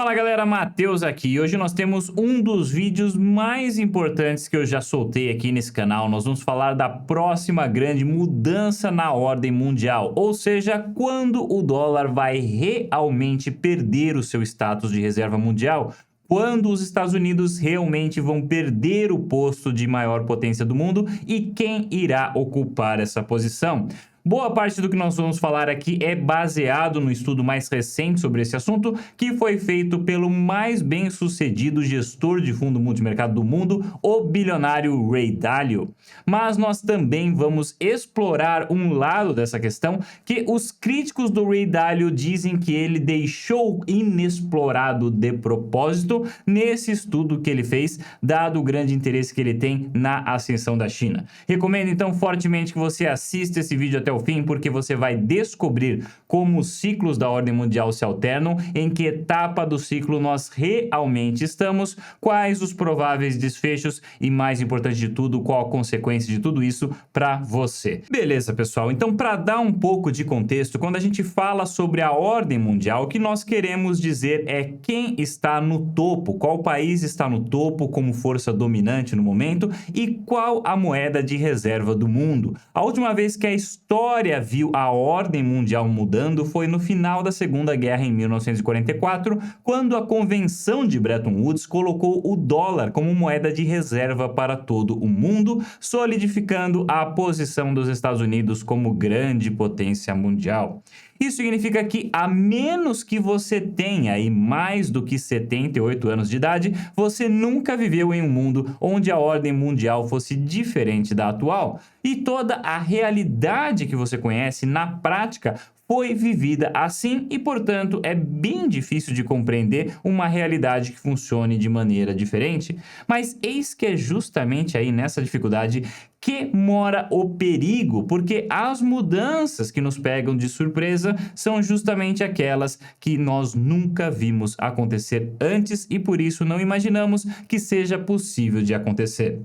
Fala galera, Matheus aqui. E hoje nós temos um dos vídeos mais importantes que eu já soltei aqui nesse canal. Nós vamos falar da próxima grande mudança na ordem mundial, ou seja, quando o dólar vai realmente perder o seu status de reserva mundial, quando os Estados Unidos realmente vão perder o posto de maior potência do mundo e quem irá ocupar essa posição. Boa parte do que nós vamos falar aqui é baseado no estudo mais recente sobre esse assunto, que foi feito pelo mais bem-sucedido gestor de fundo multimercado do mundo, o bilionário Ray Dalio. Mas nós também vamos explorar um lado dessa questão que os críticos do Ray Dalio dizem que ele deixou inexplorado de propósito nesse estudo que ele fez, dado o grande interesse que ele tem na ascensão da China. Recomendo então fortemente que você assista esse vídeo até o fim, porque você vai descobrir como os ciclos da ordem mundial se alternam, em que etapa do ciclo nós realmente estamos, quais os prováveis desfechos e, mais importante de tudo, qual a consequência de tudo isso para você. Beleza, pessoal? Então, para dar um pouco de contexto, quando a gente fala sobre a ordem mundial, o que nós queremos dizer é quem está no topo, qual país está no topo como força dominante no momento e qual a moeda de reserva do mundo. A última vez que a história viu a ordem mundial mudando foi no final da Segunda Guerra em 1944, quando a Convenção de Bretton Woods colocou o dólar como moeda de reserva para todo o mundo, solidificando a posição dos Estados Unidos como grande potência mundial. Isso significa que, a menos que você tenha aí mais do que 78 anos de idade, você nunca viveu em um mundo onde a ordem mundial fosse diferente da atual. E toda a realidade que você conhece na prática foi vivida assim e, portanto, é bem difícil de compreender uma realidade que funcione de maneira diferente. Mas eis que é justamente aí nessa dificuldade que mora o perigo, porque as mudanças que nos pegam de surpresa são justamente aquelas que nós nunca vimos acontecer antes e por isso não imaginamos que seja possível de acontecer.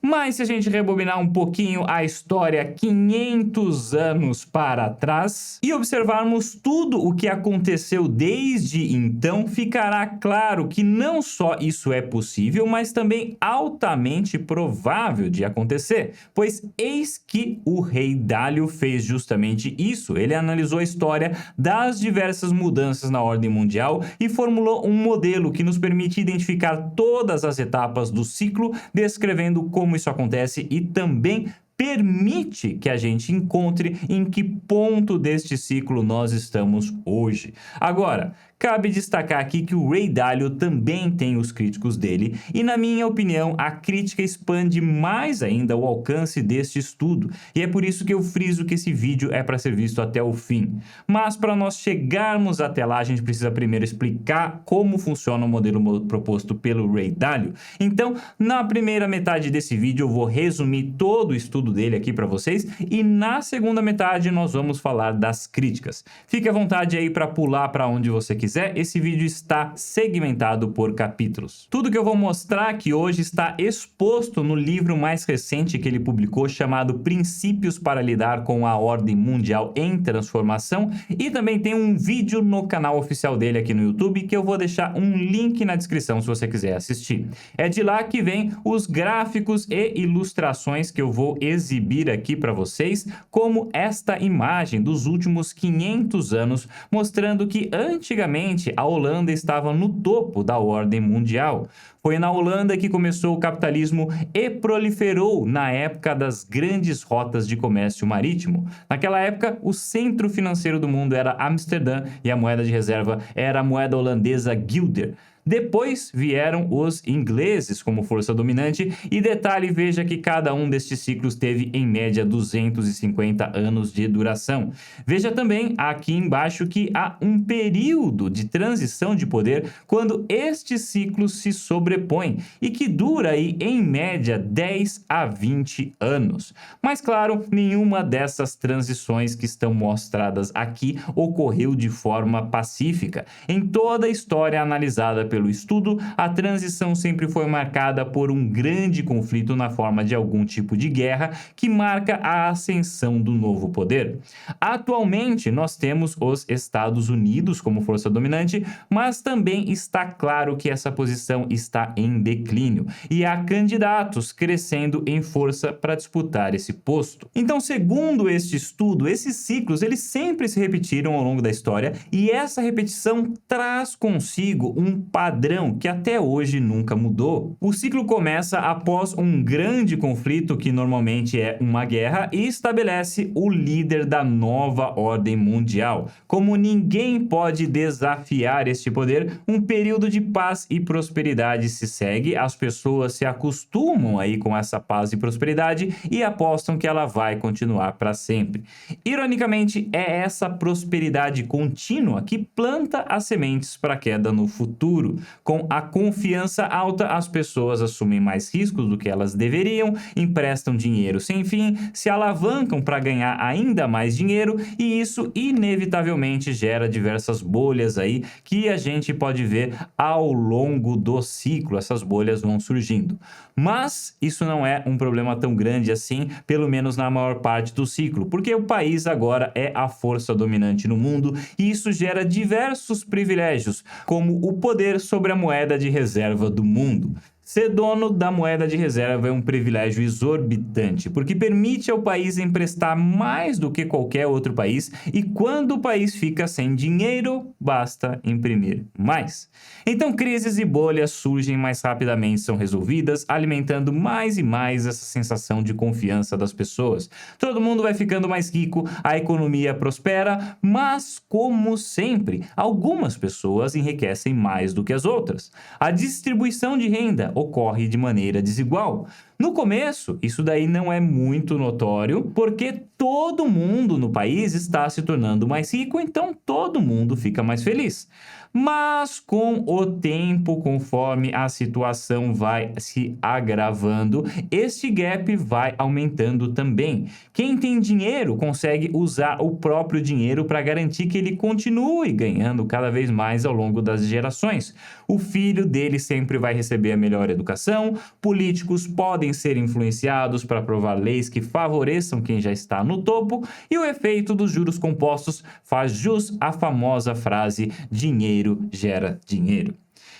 Mas se a gente rebobinar um pouquinho a história 500 anos para trás e observarmos tudo o que aconteceu desde então, ficará claro que não só isso é possível, mas também altamente provável de acontecer. Pois eis que o Ray Dalio fez justamente isso. Ele analisou a história das diversas mudanças na ordem mundial e formulou um modelo que nos permite identificar todas as etapas do ciclo, descrevendo como isso acontece e também permite que a gente encontre em que ponto deste ciclo nós estamos hoje. Agora, cabe destacar aqui que o Ray Dalio também tem os críticos dele e, na minha opinião, a crítica expande mais ainda o alcance deste estudo e é por isso que eu friso que esse vídeo é para ser visto até o fim. Mas para nós chegarmos até lá, a gente precisa primeiro explicar como funciona o modelo proposto pelo Ray Dalio. Então, na primeira metade desse vídeo eu vou resumir todo o estudo dele aqui para vocês e na segunda metade nós vamos falar das críticas. Fique à vontade aí para pular para onde você quiser. Esse vídeo está segmentado por capítulos. Tudo que eu vou mostrar aqui hoje está exposto no livro mais recente que ele publicou, chamado Princípios para Lidar com a Ordem Mundial em Transformação, e também tem um vídeo no canal oficial dele aqui no YouTube, que eu vou deixar um link na descrição se você quiser assistir. É de lá que vem os gráficos e ilustrações que eu vou exibir aqui para vocês, como esta imagem dos últimos 500 anos, mostrando que antigamente a Holanda estava no topo da ordem mundial. Foi na Holanda que começou o capitalismo e proliferou na época das grandes rotas de comércio marítimo. Naquela época, o centro financeiro do mundo era Amsterdã e a moeda de reserva era a moeda holandesa Guilder. Depois vieram os ingleses como força dominante e detalhe, veja que cada um destes ciclos teve em média 250 anos de duração. Veja também aqui embaixo que há um período de transição de poder quando estes ciclos se sobrepõem sobrepõe e que dura aí, em média, 10 a 20 anos. Mas, claro, nenhuma dessas transições que estão mostradas aqui ocorreu de forma pacífica. Em toda a história analisada pelo estudo, a transição sempre foi marcada por um grande conflito na forma de algum tipo de guerra que marca a ascensão do novo poder. Atualmente, nós temos os Estados Unidos como força dominante, mas também está claro que essa posição está em declínio e há candidatos crescendo em força para disputar esse posto. Então, segundo este estudo, esses ciclos eles sempre se repetiram ao longo da história e essa repetição traz consigo um padrão que até hoje nunca mudou. O ciclo começa após um grande conflito, que normalmente é uma guerra, e estabelece o líder da nova ordem mundial. Como ninguém pode desafiar este poder, um período de paz e prosperidade se segue, as pessoas se acostumam aí com essa paz e prosperidade e apostam que ela vai continuar para sempre. Ironicamente, é essa prosperidade contínua que planta as sementes para a queda no futuro. Com a confiança alta, as pessoas assumem mais riscos do que elas deveriam, emprestam dinheiro sem fim, se alavancam para ganhar ainda mais dinheiro e isso inevitavelmente gera diversas bolhas aí que a gente pode ver ao longo do ciclo. Essas bolhas vão surgindo. Mas isso não é um problema tão grande assim, pelo menos na maior parte do ciclo, porque o país agora é a força dominante no mundo e isso gera diversos privilégios, como o poder sobre a moeda de reserva do mundo. Ser dono da moeda de reserva é um privilégio exorbitante, porque permite ao país emprestar mais do que qualquer outro país e quando o país fica sem dinheiro, basta imprimir mais. Então, crises e bolhas surgem mais rapidamente, são resolvidas, alimentando mais e mais essa sensação de confiança das pessoas. Todo mundo vai ficando mais rico, a economia prospera, mas, como sempre, algumas pessoas enriquecem mais do que as outras. A distribuição de renda ocorre de maneira desigual. No começo, isso daí não é muito notório, porque todo mundo no país está se tornando mais rico, então todo mundo fica mais feliz. Mas com o tempo, conforme a situação vai se agravando, este gap vai aumentando também. Quem tem dinheiro consegue usar o próprio dinheiro para garantir que ele continue ganhando cada vez mais ao longo das gerações. O filho dele sempre vai receber a melhor educação, políticos podem ser influenciados para aprovar leis que favoreçam quem já está no topo, e o efeito dos juros compostos faz jus à famosa frase dinheiro gera dinheiro.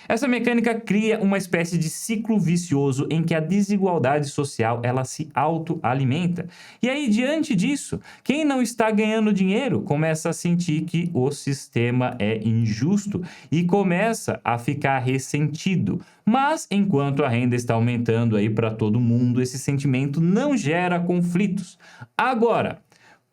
Essa mecânica cria uma espécie de ciclo vicioso em que a desigualdade social ela se autoalimenta. E aí, diante disso, quem não está ganhando dinheiro começa a sentir que o sistema é injusto e começa a ficar ressentido. Mas, enquanto a renda está aumentando aí para todo mundo, esse sentimento não gera conflitos. Agora,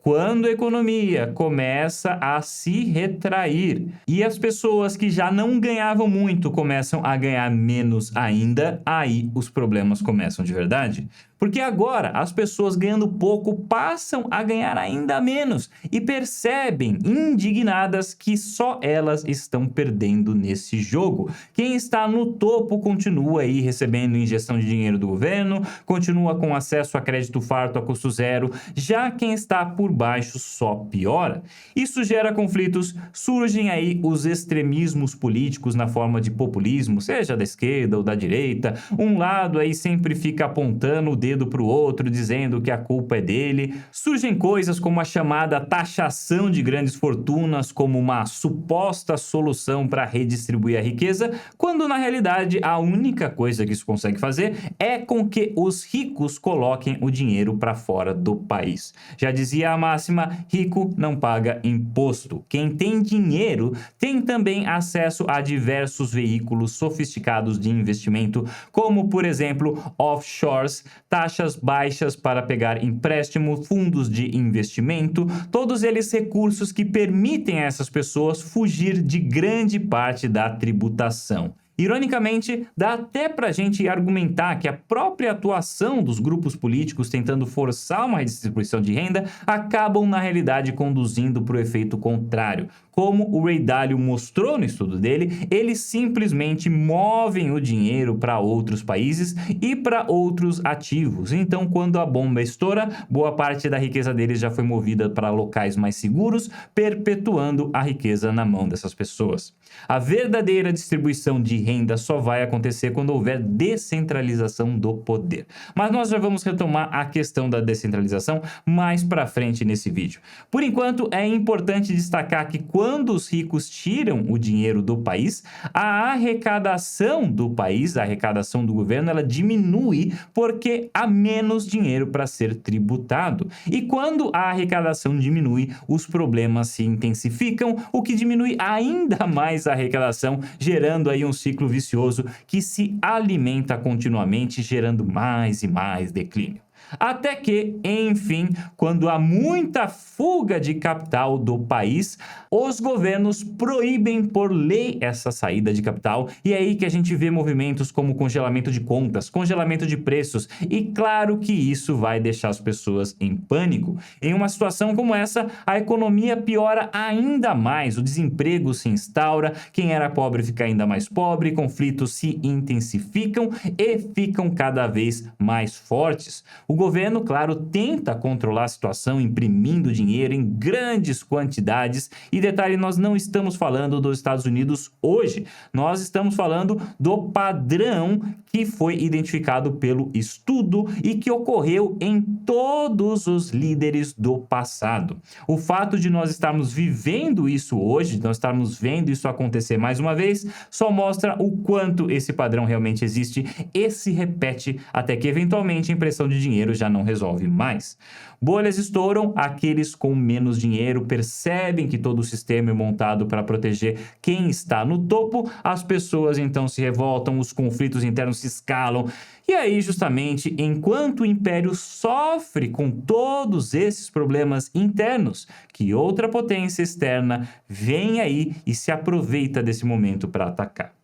quando a economia começa a se retrair e as pessoas que já não ganhavam muito começam a ganhar menos ainda, aí os problemas começam de verdade. Porque agora as pessoas ganhando pouco passam a ganhar ainda menos e percebem, indignadas, que só elas estão perdendo nesse jogo. Quem está no topo continua aí recebendo injeção de dinheiro do governo, continua com acesso a crédito farto a custo zero, já quem está por baixo só piora. Isso gera conflitos, surgem aí os extremismos políticos na forma de populismo, seja da esquerda ou da direita. Um lado aí sempre fica apontando o dedo para o outro, dizendo que a culpa é dele. Surgem coisas como a chamada taxação de grandes fortunas como uma suposta solução para redistribuir a riqueza, quando na realidade a única coisa que isso consegue fazer é com que os ricos coloquem o dinheiro para fora do país. Já dizia a máxima, rico não paga imposto. Quem tem dinheiro tem também acesso a diversos veículos sofisticados de investimento, como por exemplo offshores, taxas baixas para pegar empréstimo, fundos de investimento, todos eles recursos que permitem a essas pessoas fugir de grande parte da tributação. Ironicamente, dá até pra gente argumentar que a própria atuação dos grupos políticos tentando forçar uma redistribuição de renda acabam, na realidade, conduzindo para o efeito contrário. como o Ray Dalio mostrou no estudo dele, eles simplesmente movem o dinheiro para outros países e para outros ativos. Então, quando a bomba estoura, boa parte da riqueza deles já foi movida para locais mais seguros, perpetuando a riqueza na mão dessas pessoas. A verdadeira distribuição de renda só vai acontecer quando houver descentralização do poder. Mas nós já vamos retomar a questão da descentralização mais para frente nesse vídeo. Por enquanto, é importante destacar que quando os ricos tiram o dinheiro do país, a arrecadação do país, a arrecadação do governo, ela diminui porque há menos dinheiro para ser tributado. E quando a arrecadação diminui, os problemas se intensificam, o que diminui ainda mais a arrecadação, gerando aí um ciclo vicioso que se alimenta continuamente, gerando mais e mais declínio. Até que, enfim, quando há muita fuga de capital do país, os governos proíbem por lei essa saída de capital, e é aí que a gente vê movimentos como congelamento de contas, congelamento de preços, e claro que isso vai deixar as pessoas em pânico. Em uma situação como essa, a economia piora ainda mais, o desemprego se instaura, quem era pobre fica ainda mais pobre, conflitos se intensificam e ficam cada vez mais fortes. O governo, claro, tenta controlar a situação imprimindo dinheiro em grandes quantidades. E detalhe, nós não estamos falando dos Estados Unidos hoje. Nós estamos falando do padrão que foi identificado pelo estudo e que ocorreu em todos os líderes do passado. O fato de nós estarmos vivendo isso hoje, nós estarmos vendo isso acontecer mais uma vez, só mostra o quanto esse padrão realmente existe e se repete até que eventualmente a impressão de dinheiro já não resolve mais. Bolhas estouram, aqueles com menos dinheiro percebem que todo o sistema é montado para proteger quem está no topo, as pessoas então se revoltam, os conflitos internos se escalam, e aí justamente enquanto o império sofre com todos esses problemas internos, que outra potência externa vem aí e se aproveita desse momento para atacar.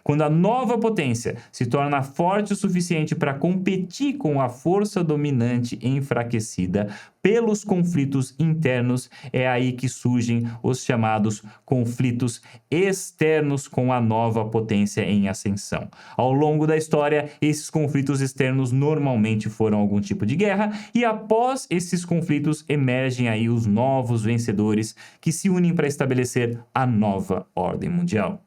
Quando a nova potência se torna forte o suficiente para competir com a força dominante enfraquecida pelos conflitos internos, é aí que surgem os chamados conflitos externos com a nova potência em ascensão. Ao longo da história, esses conflitos externos normalmente foram algum tipo de guerra, e após esses conflitos emergem aí os novos vencedores que se unem para estabelecer a nova ordem mundial.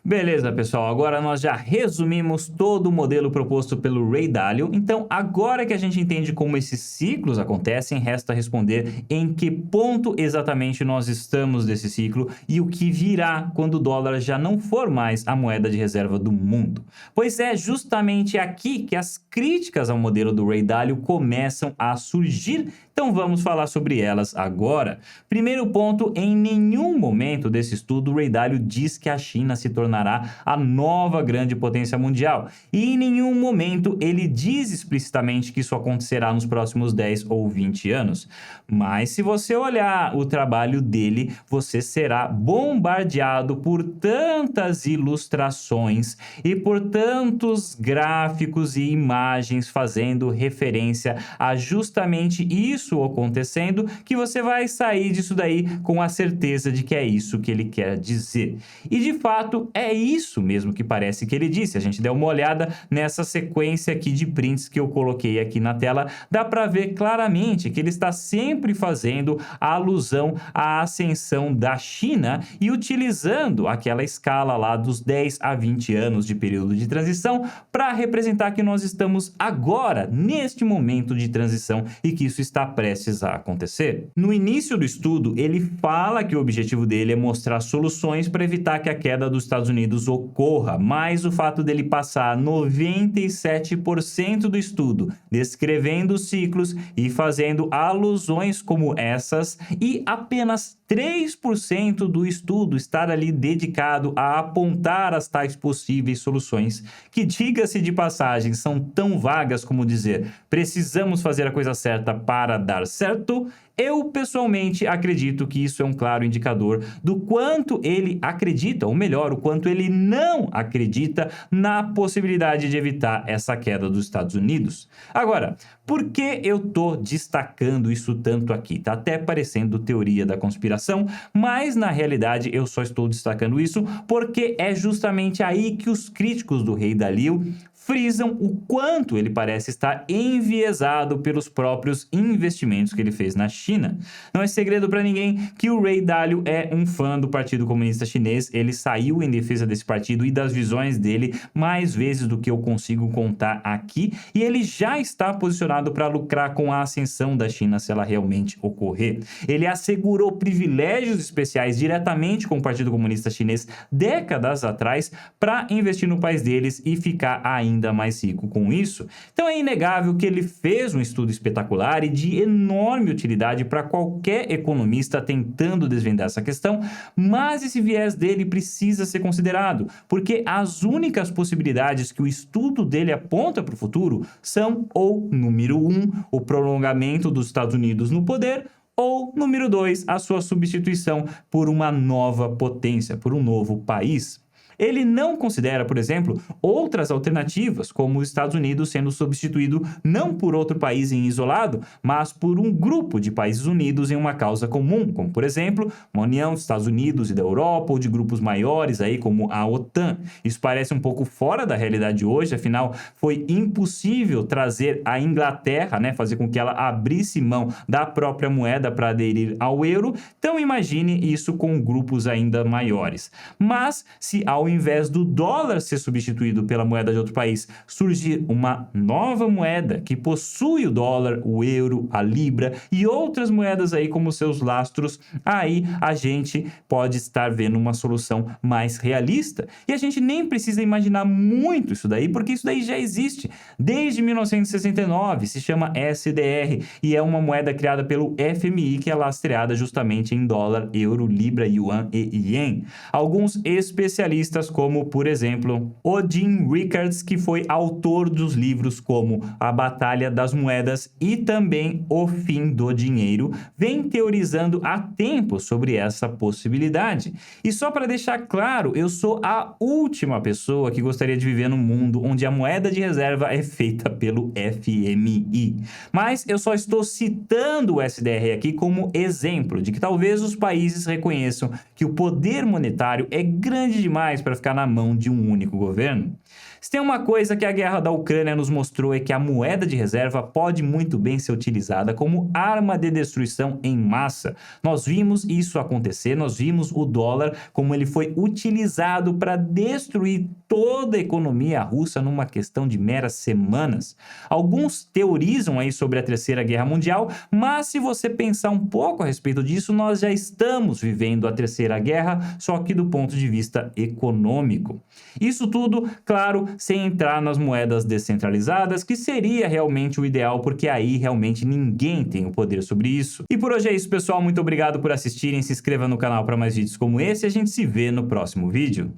Beleza, pessoal, agora nós já resumimos todo o modelo proposto pelo Ray Dalio, então agora que a gente entende como esses ciclos acontecem, resta responder em que ponto exatamente nós estamos desse ciclo e o que virá quando o dólar já não for mais a moeda de reserva do mundo. Pois é justamente aqui que as críticas ao modelo do Ray Dalio começam a surgir, então vamos falar sobre elas agora. Primeiro ponto, em nenhum momento desse estudo o Ray Dalio diz que a China se tornará a nova grande potência mundial. E em nenhum momento ele diz explicitamente que isso acontecerá nos próximos 10 ou 20 anos. Mas se você olhar o trabalho dele, você será bombardeado por tantas ilustrações e por tantos gráficos e imagens fazendo referência a justamente isso acontecendo, que você vai sair disso daí com a certeza de que é isso que ele quer dizer. E de fato, é isso mesmo que parece que ele disse. A gente deu uma olhada nessa sequência aqui de prints que eu coloquei aqui na tela, dá para ver claramente que ele está sempre fazendo a alusão à ascensão da China e utilizando aquela escala lá dos 10 a 20 anos de período de transição para representar que nós estamos agora, neste momento de transição, e que isso está prestes a acontecer. No início do estudo, ele fala que o objetivo dele é mostrar soluções para evitar que a queda dos Estados Unidos ocorra, mas o fato dele passar 97% do estudo descrevendo ciclos e fazendo alusões como essas e apenas 3% do estudo estar ali dedicado a apontar as tais possíveis soluções, que, diga-se de passagem, são tão vagas como dizer precisamos fazer a coisa certa para dar certo. Eu, pessoalmente, acredito que isso é um claro indicador do quanto ele acredita, ou melhor, o quanto ele não acredita na possibilidade de evitar essa queda dos Estados Unidos. Agora, por que eu tô destacando isso tanto aqui? Tá até parecendo teoria da conspiração. comparação, mas na realidade eu só estou destacando isso porque é justamente aí que os críticos do rei Dalio frisam o quanto ele parece estar enviesado pelos próprios investimentos que ele fez na China. Não é segredo para ninguém que o rei Dalio é um fã do Partido Comunista Chinês, ele saiu em defesa desse partido e das visões dele mais vezes do que eu consigo contar aqui, e ele já está posicionado para lucrar com a ascensão da China se ela realmente ocorrer. Ele assegurou privilégios especiais diretamente com o Partido Comunista Chinês décadas atrás para investir no país deles e ficar ainda mais rico com isso. Então é inegável que ele fez um estudo espetacular e de enorme utilidade para qualquer economista tentando desvendar essa questão, mas esse viés dele precisa ser considerado, porque as únicas possibilidades que o estudo dele aponta para o futuro são ou, número 1, o prolongamento dos Estados Unidos no poder, ou, número 2, a sua substituição por uma nova potência, por um novo país. Ele não considera, por exemplo, outras alternativas, como os Estados Unidos sendo substituído não por outro país em isolado, mas por um grupo de países unidos em uma causa comum, como, por exemplo, uma união dos Estados Unidos e da Europa, ou de grupos maiores, aí, como a OTAN. Isso parece um pouco fora da realidade hoje, afinal, foi impossível trazer a Inglaterra, fazer com que ela abrisse mão da própria moeda para aderir ao euro, então imagine isso com grupos ainda maiores. Mas, se ao invés do dólar ser substituído pela moeda de outro país, surgir uma nova moeda que possui o dólar, o euro, a libra e outras moedas aí como seus lastros, aí a gente pode estar vendo uma solução mais realista. E a gente nem precisa imaginar muito isso daí, porque isso daí já existe desde 1969, se chama SDR e é uma moeda criada pelo FMI que é lastreada justamente em dólar, euro, libra, yuan e ien. Alguns especialistas como, por exemplo, o Jim Rickards, que foi autor dos livros como A Batalha das Moedas e também O Fim do Dinheiro, vem teorizando há tempo sobre essa possibilidade. E só para deixar claro, eu sou a última pessoa que gostaria de viver num mundo onde a moeda de reserva é feita pelo FMI. Mas eu só estou citando o SDR aqui como exemplo de que talvez os países reconheçam que o poder monetário é grande demais para ficar na mão de um único governo. Se tem uma coisa que a guerra da Ucrânia nos mostrou é que a moeda de reserva pode muito bem ser utilizada como arma de destruição em massa. Nós vimos isso acontecer, nós vimos o dólar como ele foi utilizado para destruir toda a economia russa numa questão de meras semanas. Alguns teorizam aí sobre a Terceira Guerra Mundial, mas se você pensar um pouco a respeito disso, nós já estamos vivendo a Terceira Guerra, só que do ponto de vista econômico. Isso tudo, claro, sem entrar nas moedas descentralizadas, que seria realmente o ideal, porque aí realmente ninguém tem o poder sobre isso. E por hoje é isso, pessoal. Muito obrigado por assistirem. Se inscreva no canal para mais vídeos como esse e a gente se vê no próximo vídeo.